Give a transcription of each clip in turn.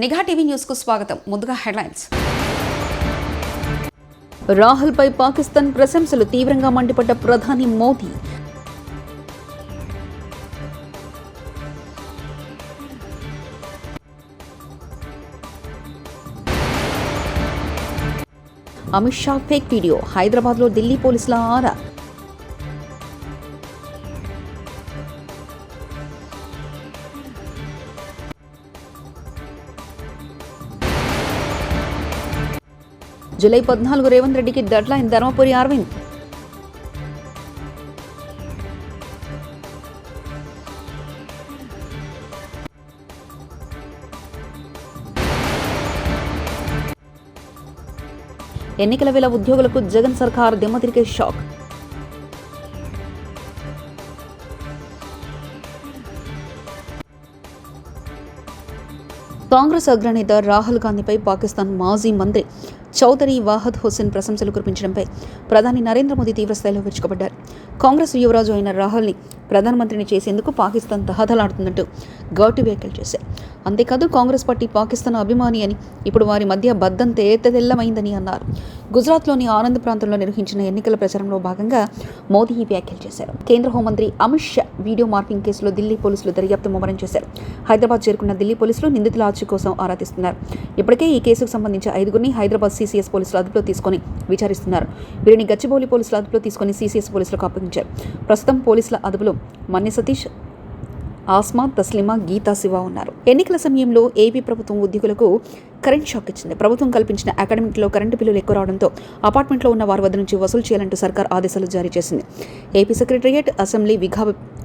నిఘా TV news కు స్వాగతం. ముందుగా హెడ్లైన్స్. రాహుల్ పై పాకిస్తాన్ ప్రశంసలు తీవ్రంగా మండిపడ్డ ప్రధాని మోదీ. అమిత్ షా ఫేక్ వీడియో, హైదరాబాద్లో ఢిల్లీ పోలీసుల ఆరా. జూలై 14 రేవంత్ రెడ్డికి డెడ్లైన్, ధర్మపురి అరవింద్. ఎన్నికల వేళ ఉద్యోగులకు జగన్ సర్కార్ దిమ్మతిరిగే షాక్. కాంగ్రెస్ అగ్రనేత రాహుల్ గాంధీపై పాకిస్తాన్ మాజీ మంత్రి చౌదరి వాహద్ హుస్సేన్ ప్రశంసలు కురిపించడంపై ప్రధాని నరేంద్ర మోదీ తీవ్రస్థాయిలో విరుచుకుపడ్డారు. కాంగ్రెస్ యువరాజు అయిన రాహుల్ని ప్రధానమంత్రిని చేసేందుకు పాకిస్తాన్ తహతలాడుతున్నట్టు ఘాటు వ్యాఖ్యలు చేశారు. అంతేకాదు కాంగ్రెస్ పార్టీ పాకిస్తాన్ అభిమాని అని, ఇప్పుడు వారి మధ్య బద్దం తేతెల్లమైందని అన్నారు. గుజరాత్లోని ఆనంద్ ప్రాంతంలో నిర్వహించిన ఎన్నికల ప్రచారంలో భాగంగా మోదీ ఈ వ్యాఖ్యలు చేశారు. కేంద్ర హోంమంత్రి అమిత్ షా వీడియో మార్పింగ్ కేసులో ఢిల్లీ పోలీసులు దర్యాప్తు ముమ్మరం చేశారు. హైదరాబాద్ చేరుకున్న ఢిల్లీ పోలీసులు నిందితుల ఆచూకీ కోసం ఆరా తీస్తున్నారు. ఇప్పటికే ఈ కేసుకు సంబంధించి 5గురిని హైదరాబాద్ CCS పోలీసులు అదుపులో తీసుకుని విచారిస్తున్నారు. వీరిని గచ్చిబౌలి పోలీసులు అదుపులో తీసుకుని CCS పోలీసులకు అప్పగించారు. ప్రస్తుతం పోలీసుల అదుపులో మన్య సతీష్, ఆస్మా, తస్లిమా, గీతా, శివ ఉన్నారు. ఎన్నికల సమయంలో ఏపీ ప్రభుత్వం ఉద్యోగులకు కరెంట్ షాక్ ఇచ్చింది. ప్రభుత్వం కల్పించిన అకాడమిక్లో కరెంటు బిల్లులు ఎక్కువ రావడంతో అపార్ట్మెంట్లో ఉన్న వారి వద్ద నుంచి వసూలు చేయాలంటూ సర్కార్ ఆదేశాలు జారీ చేసింది. ఏపీ సెక్రటరియట్, అసెంబ్లీ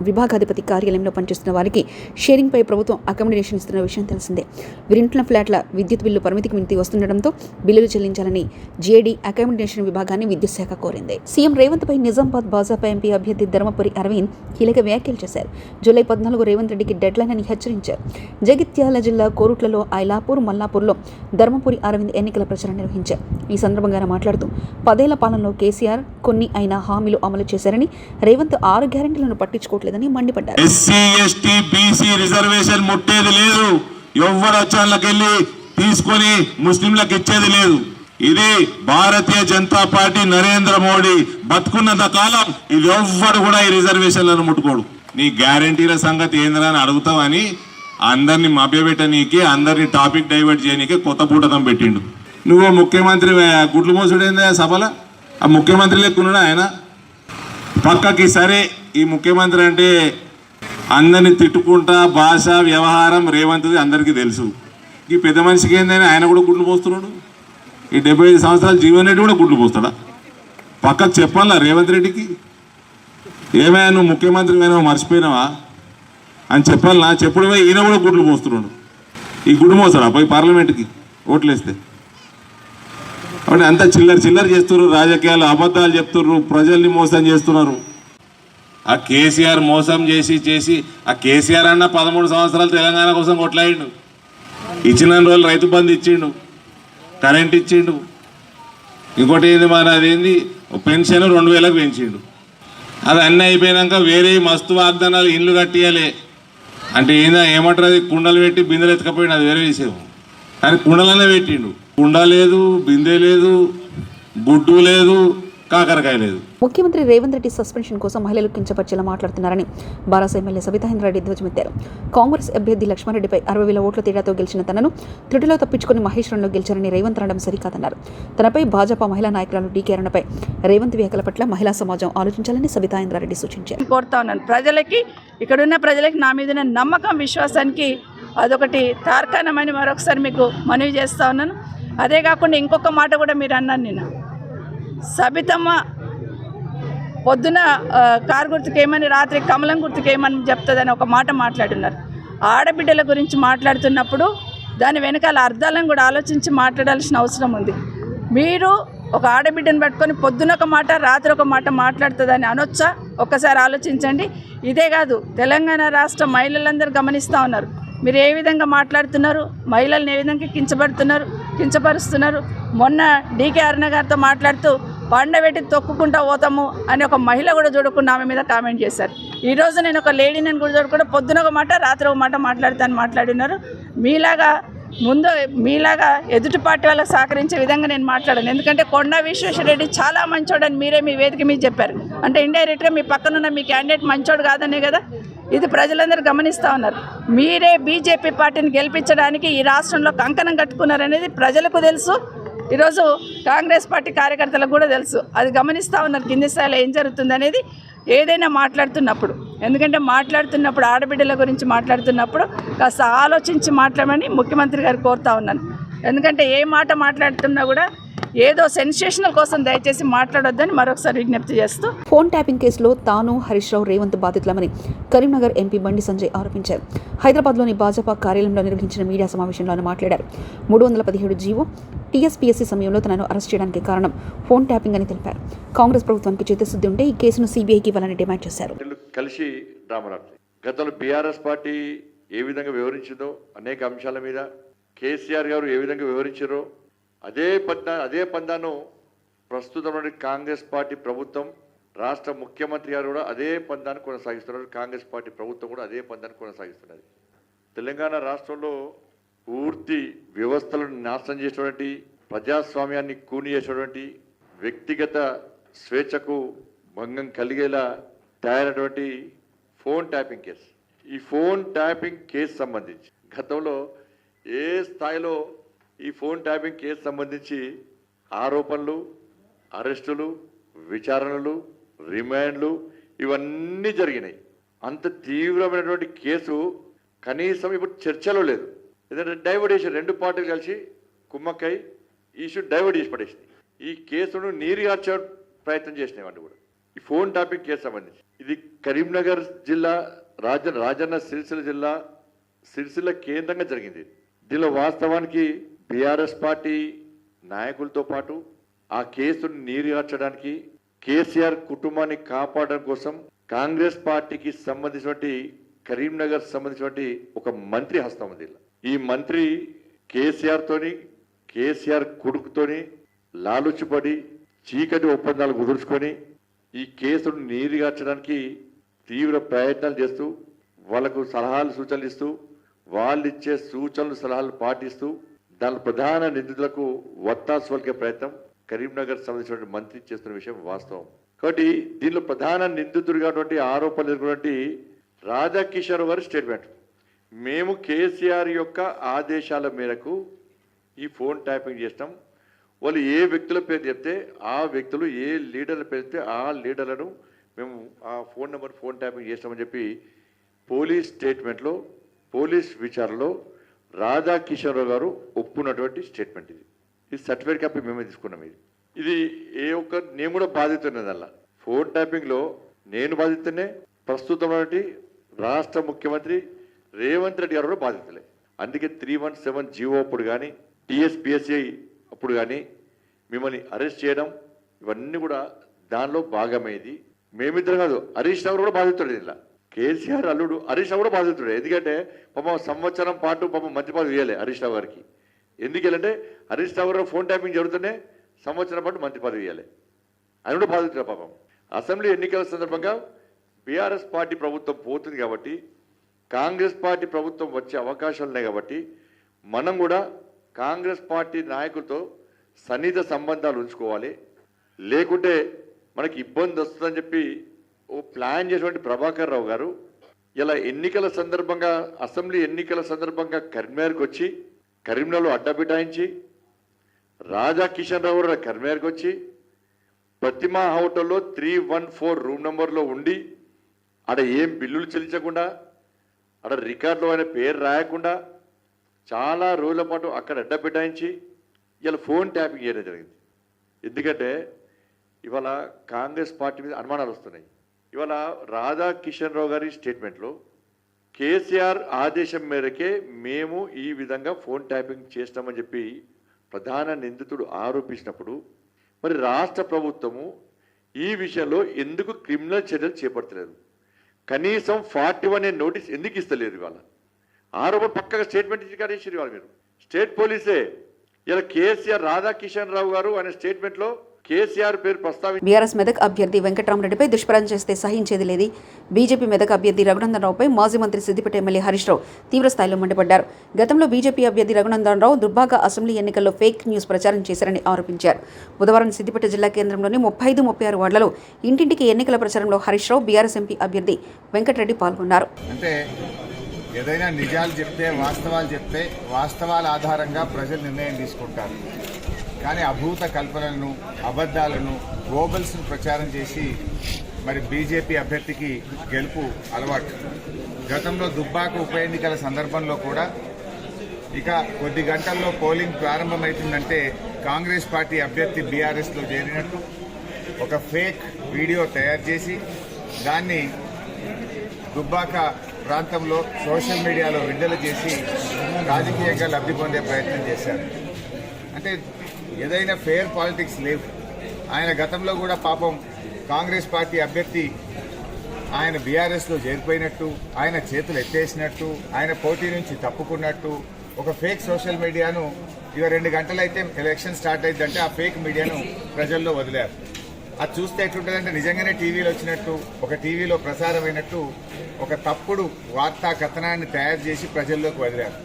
విభాగాధిపతి కార్యాలయంలో పనిచేస్తున్న వారికి షేరింగ్పై ప్రభుత్వం అకామిడేషన్ ఇస్తున్న విషయం తెలిసిందే. వీరింట్లో ఫ్లాట్ల విద్యుత్ బిల్లు పరిమితికి మించి వస్తుండటంతో బిల్లులు చెల్లించాలని GAD అకామిడేషన్ విభాగాన్ని విద్యుత్ శాఖ కోరింది. సీఎం రేవంత్ పై నిజామాబాద్ భాజపా ఎంపీ అభ్యర్థి ధర్మపురి అరవింద్ కీలక వ్యాఖ్యలు చేశారు. జూలై 14 రేవంత్ రెడ్డికి డెడ్లైన్ అని హెచ్చరించారు. జగిత్యాల జిల్లా కోరుట్లలో, ఐలాపూర్, మల్లాపూర్లో ధర్మపురి అరవింద్ ఎన్నికల ప్రచారం నిర్వహించారు. ఈ సందర్భంగా ఆయన మాట్లాడుతూ 10 ఏళ్ల పాలనలో కేసీఆర్ కొన్ని అయిన హామీలు అమలు చేశారని, రేవంత్ 6 గ్యారెంటీలను పట్టించుకోవట్లేదని మండిపడ్డారు. SC, ST, BC రిజర్వేషన్ ముట్టేది లేదు. ఎవరు వచ్చాళ్ళకెళ్ళి తీసుకొని ముస్లింలకు ఇచ్చేది లేదు. ఇది భారతీయ జనతా పార్టీ నరేంద్ర మోడీ బతుకున్నంత కాలం ఇది ఎవ్వరు కూడా ఈ రిజర్వేషన్లను ముట్టుకోడు. నీ గ్యారంటీల సంగతి ఏందని అడుగుతావని అందరినీ మభ్యపెట్టనీకి, అందరినీ టాపిక్ డైవర్ట్ చేయనీకి కొత్త పూటకం పెట్టిండు. నువ్వు ముఖ్యమంత్రి గుడ్లు మోసుడైందా సభలో? ఆ ముఖ్యమంత్రి లెక్కున్నాడు ఆయన పక్కకి. సరే, ఈ ముఖ్యమంత్రి అంటే అందరినీ తిట్టుకుంటా భాష వ్యవహారం రేవంత్ది అందరికీ తెలుసు. ఈ పెద్ద మనిషికి ఏందని ఆయన కూడా గుడ్లు పోస్తున్నాడు. ఈ 75 సంవత్సరాల జీవన్ రెడ్డి కూడా గుడ్లు పోస్తాడా? పక్కకు చెప్పాలా రేవంత్ రెడ్డికి? ఏమైనా నువ్వు ముఖ్యమంత్రి అయినా మర్చిపోయినావా అని చెప్పాలనా? చెప్పుడు పోయి ఈయన కూడా గుడ్లు పోస్తున్నాడు. ఈ గుడ్డు మోస్తాడా పోయి పార్లమెంట్కి ఓట్లు వేస్తే? కాబట్టి అంతా చిల్లర చేస్తున్నారు. రాజకీయాలు అబద్ధాలు చెప్తున్నారు, ప్రజల్ని మోసం చేస్తున్నారు. ఆ కేసీఆర్ మోసం చేసి ఆ కేసీఆర్ అన్న 13 సంవత్సరాలు తెలంగాణ కోసం కొట్లాడిండు. ఇచ్చిన రోజులు రైతు బంధు ఇచ్చిండు, కరెంట్ ఇచ్చిండు. ఇంకోటి ఏంది మన అదేంది పెన్షన్ 2000కు పెంచిండు. అది అన్నీ అయిపోయినాక వేరే మస్తు వాగ్దానాలు, ఇల్లు కట్టియాలి అంటే ఏమంటారు, అది కుండలు పెట్టి బిందెలు ఎత్తుకపోయిండు, అది వేరే విషయం. కానీ కుండలనే పెట్టిండు. కుండ లేదు, బిందె లేదు, గుడ్డు లేదు, కాకరకాయ లేదు. ముఖ్యమంత్రి రేవంత్ రెడ్డి సస్పెన్షన్ కోసం మహిళలు కించపరిచేలా మాట్లాడుతున్నారని బారాస ఎమ్మెల్యే సబితాఇంద్రారెడ్డి ధ్వజమెత్తారు. కాంగ్రెస్ అభ్యర్థి లక్ష్మారెడ్డిపై 60,000 ఓట్ల తేడాతో గెలిచిన తనను త్రుటిలో తప్పించుకుని మహేశ్వరంలో గెలిచారని రేవంత్ అనడం సరికాదన్నారు. తనపై భాజపా మహిళా నాయకురాలు DK అరుణపై రేవంత్ వ్యాఖ్యల పట్ల మహిళా సమాజం ఆలోచించాలని సబితాఇంద్రారెడ్డి సూచించారు. కోరుతా ఉన్నాను ప్రజలకి, ఇక్కడున్న ప్రజలకి నా మీద నమ్మకం, విశ్వాసానికి అదొకటి తార్కాణమని మరొకసారి మీకు మనవి చేస్తూ ఉన్నాను. అదే కాకుండా ఇంకొక మాట కూడా మీరు అన్నాను, నేను సబితమ్మ పొద్దున కారు గుర్తుకేమని, రాత్రి కమలం గుర్తుకేమని చెప్తుందని ఒక మాట మాట్లాడున్నారు. ఆడబిడ్డల గురించి మాట్లాడుతున్నప్పుడు దాని వెనకాల అర్థాలను కూడా ఆలోచించి మాట్లాడాల్సిన అవసరం ఉంది. మీరు ఒక ఆడబిడ్డను పట్టుకొని పొద్దున ఒక మాట, రాత్రి ఒక మాట మాట్లాడుతుందని అనొచ్చా? ఒక్కసారి ఆలోచించండి. ఇదే కాదు, తెలంగాణ రాష్ట్ర మహిళలందరూ గమనిస్తూ ఉన్నారు. మీరు ఏ విధంగా మాట్లాడుతున్నారు, మహిళల్ని ఏ విధంగా కించపరుస్తున్నారు. మొన్న DK అరుణ గారితో మాట్లాడుతూ పండబెట్టి తొక్కుకుంటా పోతాము అని ఒక మహిళ కూడా చూడకుండా ఆమె మీద కామెంట్ చేశారు. ఈరోజు నేను ఒక లేడీని కూడా చూడకుండా పొద్దున ఒక మాట, రాత్రి ఒక మాట మాట్లాడుతాను మాట్లాడినారు. మీలాగా ముందు మీలాగా ఎదుటి పార్టీ వాళ్ళకి సహకరించే విధంగా నేను మాట్లాడాను. ఎందుకంటే కొండా విశ్వేశ్వరరెడ్డి చాలా మంచోడని మీరే మీ వేదిక మీద చెప్పారు. అంటే ఇండైరెక్ట్గా మీ పక్కనున్న మీ క్యాండిడేట్ మంచోడు కాదనే కదా. ఇది ప్రజలందరూ గమనిస్తూ ఉన్నారు. మీరే బీజేపీ పార్టీని గెలిపించడానికి ఈ రాష్ట్రంలో కంకణం కట్టుకున్నారనేది ప్రజలకు తెలుసు. ఈరోజు కాంగ్రెస్ పార్టీ కార్యకర్తలకు కూడా తెలుసు. అది గమనిస్తూ ఉన్నారు కింది స్థాయిలో ఏం జరుగుతుంది అనేది. ఏదైనా మాట్లాడుతున్నప్పుడు, ఎందుకంటే మాట్లాడుతున్నప్పుడు ఆడబిడ్డల గురించి మాట్లాడుతున్నప్పుడు కాస్త ఆలోచించి మాట్లాడమని ముఖ్యమంత్రి గారు కోరుతా ఉన్నాను. ఎందుకంటే ఏ మాట మాట్లాడుతున్నా కూడా ఏదో సెన్సేషనల్ కోసం దయచేసి మాట్లాడొద్దని మరొకసారి విజ్ఞప్తి చేస్తూ, ఫోన్ ట్యాపింగ్ కేసులో తాను, హరీష్ రావు, రేవంత్ బాధితులమని కరీంనగర్ ఎంపీ బండి సంజయ్ ఆరోపించారు. హైదరాబాద్లోని భాజపా కార్యాలయంలో నిర్వహించిన మీడియా సమావేశంలో ఆయన మాట్లాడారు. 317 జీవో టీఎస్పీఎస్సీ సమయంలో తనను అరెస్ట్ చేయడానికి కారణం ఫోన్ ట్యాపింగ్ అని తెలిపారు. కాంగ్రెస్ ప్రభుత్వానికి చిత్తశుద్ధి ఉంటే ఈ కేసును సీబీఐకి ఇవ్వాలని డిమాండ్ చేశారు. కలిసి డ్రామాలు గతంలో బీఆర్ఎస్ పార్టీ ఏ విధంగా వివరించిందో అనేక అంశాల మీద కేసీఆర్ గారు ఏ విధంగా వివరించారో అదే పందాను ప్రస్తుతమైన కాంగ్రెస్ పార్టీ ప్రభుత్వం, రాష్ట్ర ముఖ్యమంత్రి గారు కూడా అదే పందాన్ని కొనసాగిస్తున్నారు. కాంగ్రెస్ పార్టీ ప్రభుత్వం కూడా అదే పందాన్ని కొనసాగిస్తున్నది. తెలంగాణ రాష్ట్రంలో పూర్తి వ్యవస్థలను నాశనం చేసేటువంటి, ప్రజాస్వామ్యాన్ని కూని చేసేటువంటి, వ్యక్తిగత స్వేచ్ఛకు భంగం కలిగేలా తయారైనటువంటి ఫోన్ ట్యాపింగ్ కేసు. ఈ ఫోన్ ట్యాపింగ్ కేసు సంబంధించి గతంలో ఏ స్థాయిలో ఈ ఫోన్ ట్యాపింగ్ కేసు సంబంధించి ఆరోపణలు, అరెస్టులు, విచారణలు, రిమాండ్లు ఇవన్నీ జరిగినాయి. అంత తీవ్రమైనటువంటి కేసు కనీసం ఇప్పుడు చర్చలో లేదు. ఎందుకంటే డైవర్ట్ చేసి 2 పార్టీలు కలిసి కుమ్మక్కై ఇష్యూ డైవర్ట్ చేసి పడేసినాయి. ఈ కేసును నీరుగార్చే ప్రయత్నం చేసినాయి వాళ్ళు కూడా. ఈ ఫోన్ ట్యాపింగ్ కేసు సంబంధించి ఇది కరీంనగర్ జిల్లా రాజన్న సిరిసిల్ల జిల్లా సిరిసిల్ల కేంద్రంగా జరిగింది. దీనిలో వాస్తవానికి బీఆర్ఎస్ పార్టీ నాయకులతో పాటు ఆ కేసును నీరుగార్చడానికి, కేసీఆర్ కుటుంబాన్ని కాపాడడం కోసం కాంగ్రెస్ పార్టీకి సంబంధించినటువంటి కరీంనగర్ సంబంధించినటువంటి ఒక మంత్రి హస్తం ఉంది. ఈ మంత్రి కేసీఆర్ కొడుకుతోని లాలుచిపడి చీకటి ఒప్పందాలు కుదుర్చుకొని ఈ కేసును నీరుగార్చడానికి తీవ్ర ప్రయత్నాలు చేస్తూ, వాళ్లకు సలహాలు సూచనలు ఇస్తూ, వాళ్ళు ఇచ్చే సూచనలు సలహాలు పాటిస్తూ దాని ప్రధాన నిందితులకు వత్తాసు పలికే ప్రయత్నం కరీంనగర్ సంబంధించిన మంత్రి చేస్తున్న విషయం వాస్తవం. కాబట్టి దీనిలో ప్రధాన నిందితుడిగా ఆరోపణలు ఎదుర్కొన్నటువంటి రాధాకిషోర్ గారి స్టేట్మెంట్, మేము కేసీఆర్ యొక్క ఆదేశాల మేరకు ఈ ఫోన్ ట్యాపింగ్ చేస్తాం, వాళ్ళు ఏ వ్యక్తుల పేరు చెప్తే ఆ వ్యక్తులు, ఏ లీడర్ల పేరు చెప్తే ఆ లీడర్లను మేము ఆ ఫోన్ ట్యాపింగ్ చేస్తామని చెప్పి పోలీస్ స్టేట్మెంట్లో, పోలీస్ విచారణలో రాధాకిషోర్ గారు ఒప్పుకున్నటువంటి స్టేట్మెంట్. ఇది సర్టిఫికేట్ కాపీ మేమే తీసుకున్నాం. ఇది నేను కూడా బాధితున్నది. అలా ఫోన్ ట్యాపింగ్లో నేను బాధితున్నే, ప్రస్తుతం రాష్ట్ర ముఖ్యమంత్రి రేవంత్ రెడ్డి గారు కూడా బాధితులే. అందుకే 317 జీవో అప్పుడు కానీ, టీఎస్పీఎస్సీ అప్పుడు కానీ మిమ్మల్ని అరెస్ట్ చేయడం ఇవన్నీ కూడా దానిలో భాగమేది. మేమిద్దరం కాదు, హరీష్ రావు కూడా బాధితుడు. ఇలా కేసీఆర్ అల్లుడు హరీష్ రావు కూడా బాధితుడే. ఎందుకంటే పాపం సంవత్సరం పాటు పాపం మంత్రి పదవి ఇవ్వలే హరీష్ రావు గారికి. ఎందుకంటే హరీష్ రావు గారు ఫోన్ ట్యాపింగ్ జరుగుతూనే సంవత్సరం పాటు మంత్రి పదవి ఇవ్వాలి. ఆయన కూడా బాధితుడు పాపం. అసెంబ్లీ ఎన్నికల సందర్భంగా బీఆర్ఎస్ పార్టీ ప్రభుత్వం పోతుంది కాబట్టి, కాంగ్రెస్ పార్టీ ప్రభుత్వం వచ్చే అవకాశాలు ఉన్నాయి కాబట్టి మనం కూడా కాంగ్రెస్ పార్టీ నాయకులతో సన్నిహిత సంబంధాలు ఉంచుకోవాలి. లేకుంటే మనకి ఇబ్బంది వస్తుందని చెప్పి ఓ ప్లాన్ చేసినటువంటి ప్రభాకర్ రావు గారు ఇలా ఎన్నికల సందర్భంగా, అసెంబ్లీ ఎన్నికల సందర్భంగా కరీంనగర్కి వచ్చి కరీంనగర్లో అడ్డబిటాయించి, రాధాకిషన్ రావు గారు కరీంనగర్కి వచ్చి ప్రతిమా హోటల్లో 314 రూమ్ నెంబర్లో ఉండి ఆడ ఏం బిల్లులు చెల్లించకుండా, ఆడ రికార్డులో ఆయన పేరు రాయకుండా చాలా రోజుల పాటు అక్కడ అడ్డబిటాయించి ఇలా ఫోన్ ట్యాపింగ్ చేయడం జరిగింది. ఎందుకంటే ఇవాళ కాంగ్రెస్ పార్టీ మీద అనుమానాలు వస్తున్నాయి. ఇవాళ రాధాకిషన్ రావు గారి స్టేట్మెంట్లో కేసీఆర్ ఆదేశం మేరకే మేము ఈ విధంగా ఫోన్ ట్యాపింగ్ చేస్తామని చెప్పి ప్రధాన నిందితుడు ఆరోపించినప్పుడు మరి రాష్ట్ర ప్రభుత్వము ఈ విషయంలో ఎందుకు క్రిమినల్ చర్యలు చేపట్టలేదు? కనీసం 41 నోటీస్ ఎందుకు ఇస్తలేదు? ఇవాళ ఆరోపణ పక్కగా స్టేట్మెంట్ ఇచ్చి కాడేసారు ఇవాళ మీరు. స్టేట్ పోలీసే ఇలా కేసీఆర్ రాధాకిషన్ రావు గారు అనే స్టేట్మెంట్లో కేసీఆర్ పేరు ప్రస్తావించి బీఆర్ఎస్ మెదక్ అభ్యర్థి వెంకట్రామరెడ్డిపై దుష్ప్రచారం చేస్తే సహించేది లేదు. బీజేపీ మెదక్ అభ్యర్థి రఘునందన్ రావుపై మాజీ మంత్రి సిద్దిపేట ఎమ్మెల్యే హరీష్ రావు తీవ్రస్థాయిలో మండిపడ్డారు. గతంలో బీజేపీ అభ్యర్థి రఘునందన్ రావు దుబ్బాక అసెంబ్లీ ఎన్నికల్లో ఫేక్ న్యూస్ ప్రచారం చేశారని ఆరోపించారు. బుధవారం సిద్దిపేట జిల్లా కేంద్రంలోని 35, 36 వార్డులలో ఇంటింటికి ఎన్నికల ప్రచారంలో హరీష్ రావు, బీఆర్ఎస్ ఎంపీ అభ్యర్థి వెంకటరెడ్డి పాల్గొన్నారు. అంటే ఏదైనా నిజాలు చెప్తే, వాస్తవాలు చెప్తే, వాస్తవాల ఆధారంగా ప్రజలు నిర్ణయం తీసుకుంటారు. కానీ అభూత కల్పనలను, అబద్ధాలను, గ్లోబల్స్ను ప్రచారం చేసి మరి బీజేపీ అభ్యర్థికి గెలుపు అలవాటు. గతంలో దుబ్బాక ఉప ఎన్నికల సందర్భంలో కూడా ఇక కొద్ది గంటల్లో పోలింగ్ ప్రారంభమవుతుందంటే కాంగ్రెస్ పార్టీ అభ్యర్థి బీఆర్ఎస్లో చేరినట్టు ఒక ఫేక్ వీడియో తయారు చేసి దాన్ని దుబ్బాక ప్రాంతంలో సోషల్ మీడియాలో విడుదల చేసి రాజకీయంగా లబ్ధి పొందే ప్రయత్నం చేశారు. అంటే ఏదైనా ఫెయిర్ పాలిటిక్స్ లేవు. ఆయన గతంలో కూడా పాపం కాంగ్రెస్ పార్టీ అభ్యర్థి ఆయన బీఆర్ఎస్లో చేరిపోయినట్టు, ఆయన చేతులు ఎత్తేసినట్టు, ఆయన పోటీ నుంచి తప్పుకున్నట్టు ఒక ఫేక్ సోషల్ మీడియాను ఇక 2 గంటలైతే ఎలక్షన్ స్టార్ట్ అయిందంటే ఆ ఫేక్ మీడియాను ప్రజల్లో వదిలారు. అది చూస్తే ఎట్లుంటుందంటే నిజంగానే టీవీలో వచ్చినట్టు, ఒక టీవీలో ప్రసారమైనట్టు ఒక తప్పుడు వార్తా కథనాన్ని తయారు చేసి ప్రజల్లోకి వదిలారు.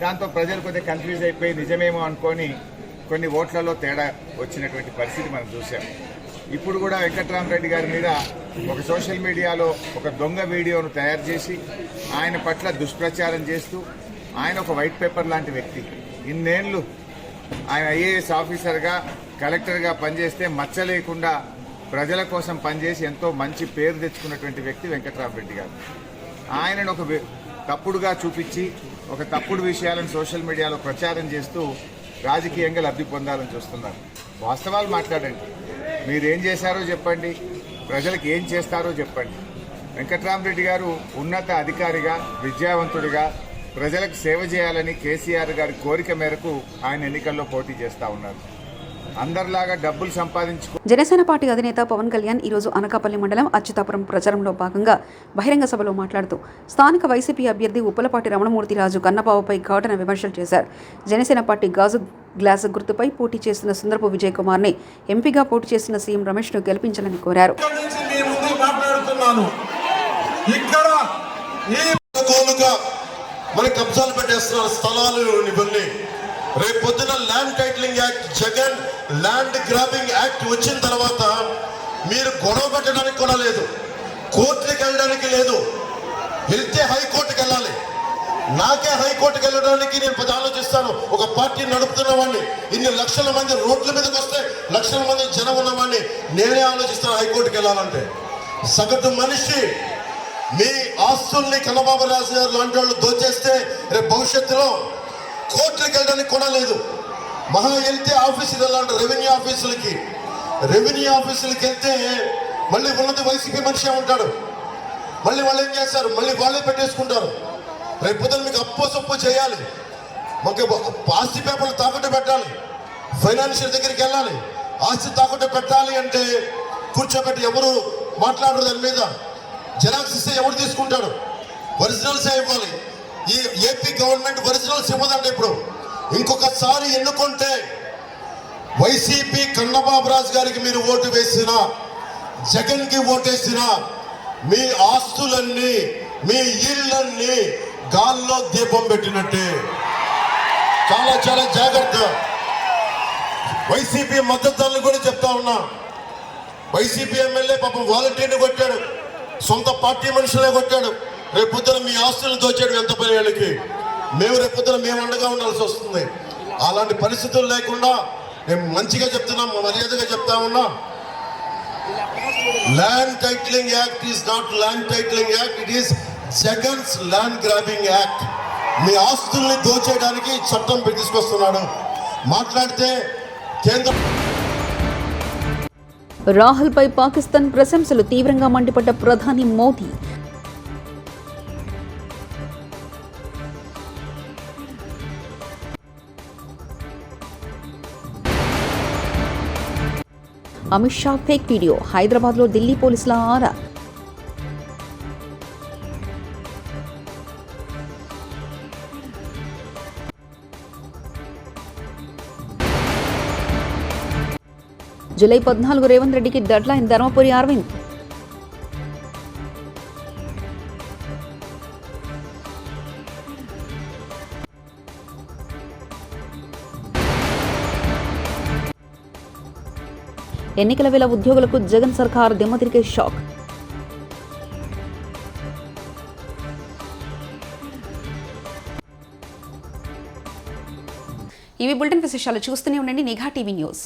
దాంతో ప్రజలు కొద్దిగా కన్ఫ్యూజ్ అయిపోయి నిజమేమో అనుకొని కొన్ని ఓట్లలో తేడా వచ్చినటువంటి పరిస్థితి మనం చూసాం. ఇప్పుడు కూడా వెంకట్రామరెడ్డి గారి మీద ఒక సోషల్ మీడియాలో ఒక దొంగ వీడియోను తయారు చేసి ఆయన పట్ల దుష్ప్రచారం చేస్తూ, ఆయన ఒక వైట్ పేపర్ లాంటి వ్యక్తి. ఇన్నేళ్లు ఆయన ఐఏఎస్ ఆఫీసర్గా, కలెక్టర్గా పనిచేస్తే మచ్చ లేకుండా ప్రజల కోసం పనిచేసి ఎంతో మంచి పేరు తెచ్చుకున్నటువంటి వ్యక్తి వెంకట్రామరెడ్డి గారు. ఆయనను ఒక తప్పుడుగా చూపించి ఒక తప్పుడు విషయాలను సోషల్ మీడియాలో ప్రచారం చేస్తూ రాజకీయంగా లబ్ధి పొందాలని చూస్తున్నారు. వాస్తవాలు మాట్లాడండి. మీరేం చేశారో చెప్పండి, ప్రజలకు ఏం చేస్తారో చెప్పండి. వెంకట్రామరెడ్డి గారు ఉన్నత అధికారిగా, విద్యావంతుడిగా ప్రజలకు సేవ చేయాలని కేసీఆర్ గారి కోరిక మేరకు ఆయన ఎన్నికల్లో పోటీ చేస్తూ ఉన్నారు. అందరిలాగా డబ్బులు సంపాదించుకో. జనసేన పార్టీ అధినేత పవన్ కళ్యాణ్ ఈరోజు అనకాపల్లి మండలం అచ్యుతాపురం ప్రచారంలో భాగంగా బహిరంగ సభలో మాట్లాడుతూ స్థానిక వైసీపీ అభ్యర్థి ఉప్పలపాటి రమణమూర్తిరాజు కన్నబాబుపై ఘాటన విమర్శలు చేశారు. జనసేన పార్టీ గాజు గ్లాసు గుర్తుపై పోటీ చేస్తున్న సుందరపు విజయ్ కుమార్ని ఎంపీగా పోటీ చేస్తున్న సీఎం రమేష్ను గెలిపించాలని కోరారు. మన కబ్జాలు పెట్టేస్తున్నారు స్థలాలు ఇవన్నీ. రేపు పొద్దున land titling act, Jagan land grabbing act వచ్చిన తర్వాత మీరు గొడవ పెట్టడానికి కూడా లేదు, కోర్టుకి వెళ్ళడానికి లేదు. వెళ్తే హైకోర్టుకి వెళ్ళాలి. నాకే హైకోర్టుకి వెళ్ళడానికి నేను 10 ఆలోచిస్తాను. ఒక పార్టీ నడుపుతున్న వాడిని, ఇన్ని లక్షల మంది రోడ్ల మీదకి వస్తే లక్షల మంది జనం ఉన్నవాడిని నేనే ఆలోచిస్తాను హైకోర్టుకి వెళ్ళాలంటే. సగటు మనిషి మీ ఆస్తుల్ని కన్నబాబు రాజు గారు లాంటి వాళ్ళు దోచేస్తే రేపు భవిష్యత్తులో కోర్టులకు వెళ్ళడానికి కూడా లేదు. మహా వెళ్తే ఆఫీసులు వెళ్ళాలంటే రెవెన్యూ ఆఫీసులకి వెళ్తే మళ్ళీ ఉన్నది వైసీపీ మనిషి ఉంటాడు. మళ్ళీ వాళ్ళు ఏం చేస్తారు, మళ్ళీ వాళ్ళే పెట్టేసుకుంటారు. రేపు పొద్దున మీకు అప్పు చేయాలి, మాకు ఆస్తి పేపర్లు తాకట్టు పెట్టాలి, ఫైనాన్షియల్ దగ్గరికి వెళ్ళాలి, ఆస్తి తాకట్టు పెట్టాలి అంటే కూర్చోబెట్టి ఎవరు మాట్లాడరు. దాని మీద జెరాక్స్ ఇస్తే ఎవరు తీసుకుంటాడు? ఒరిజినల్సే ఇవ్వాలి. ఈ ఏపీ గవర్నమెంట్ ఒరిజినల్స్ ఇవ్వదండి. ఇప్పుడు ఇంకొకసారి ఎన్నుకుంటే వైసీపీ కన్నబాబురాజు గారికి మీరు ఓటు వేసినా, జగన్కి ఓటేసినా మీ ఆస్తులన్నీ, మీ ఇళ్ళన్నీ గాల్లో దీపం పెట్టినట్టే. చాలా చాలా జాగ్రత్త. వైసీపీ మద్దతుదారులు కూడా చెప్తా ఉన్నా. వైసీపీ ఎమ్మెల్యే పాపం వాలంటీర్ని కొట్టాడు, సొంత పార్టీ మనుషులే కొట్టాడు. రేపొద్దున మీ ఆస్తులను దోచాడు ఎంత పదేళ్ళకి. రేపొద్దున మేము అండగా ఉండాల్సి వస్తుంది. అలాంటి పరిస్థితులు లేకుండా మేము మంచిగా చెప్తున్నాం, మర్యాదగా చెప్తా ఉన్నా. Land titling act is not land titling act, it is Jagan's land grabbing act. మీ ఆస్తుల్ని దోచేయడానికి చట్టం తీసుకొస్తున్నాడు. మాట్లాడితే కేంద్ర రాహుల్పై పాకిస్తాన్ ప్రశంసలు తీవ్రంగా మండిపడ్డ ప్రధాని మోదీ. అమిత్ షా ఫేక్ వీడియో, హైదరాబాద్లో ఢిల్లీ పోలీసుల ఆరా. జూలై 14 రేవంత్ రెడ్డికి డెడ్లైన్ ధర్మపురి అరవింద్. ఎన్నికల వేళ ఉద్యోగులకు జగన్ సర్కార్ దిమ్మతిరిగే షాక్. ఇవి బులెటిన్ విశేషాలు. చూస్తూనే ఉండండి నిఘా టీవీ న్యూస్.